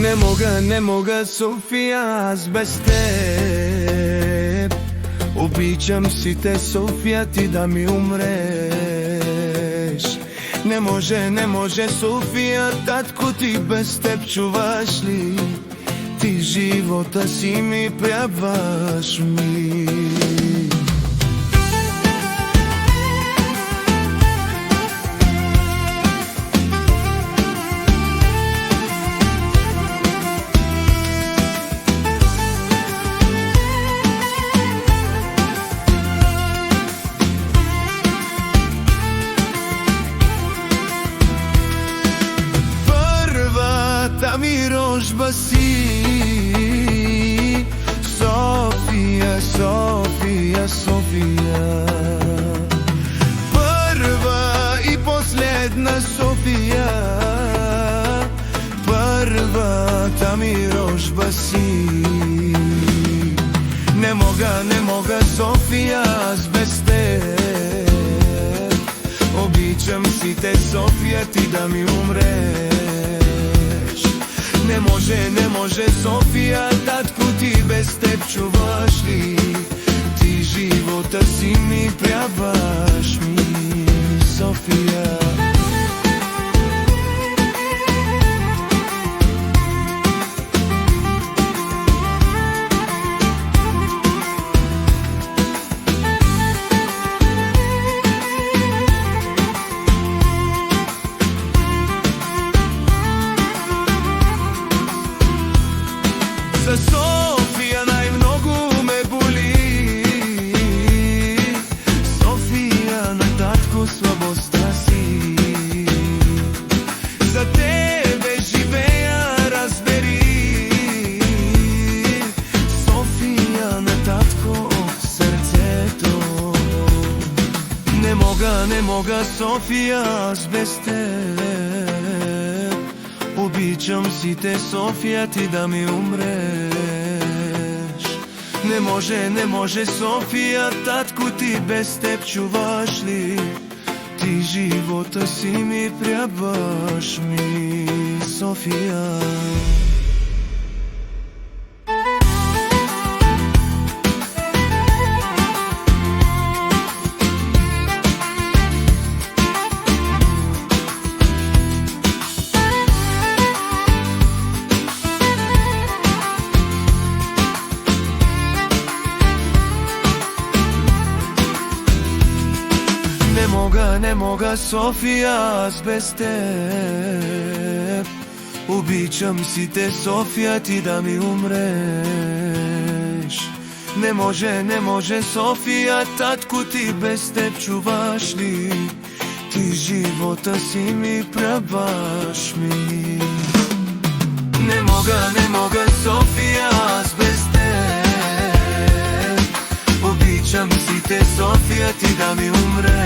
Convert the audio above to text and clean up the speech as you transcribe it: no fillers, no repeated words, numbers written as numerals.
Ne moga Sofija, аз без теб. Обичам си те, София, ти да ми умреш. Не може София, татко, ти без теб, чуваш ли? Ти живота си ми трябваш ми. Първата ми рожба си, София, София, София. Първа и последна София, първата ми рожба си. Не мога София, аз без теб. Обичам си те, София, ти да ми умреш. Не може София, татко, ти без теб, чуваш ли? Ти живота си ми трябваш ми, София. За София най-много ме боли. София, на татко, слабостта си. За тебе живея, разбери. София, на татко, сърцето. Не мога София, аз без теб. Обичам си те, София, ти да ми умреш. Не може София, татко, ти без теб, чуваш ли? Ти живота си ми трябваш ми, София. Не мога София, аз без теб. Обичам си те, София, ти да ми умреш. Не може София, татко, ти без теб, чуваш ли? Ти живота си ми трябваш ми. Не мога София, аз без теб. Обичам си те, София, ти да ми умреш.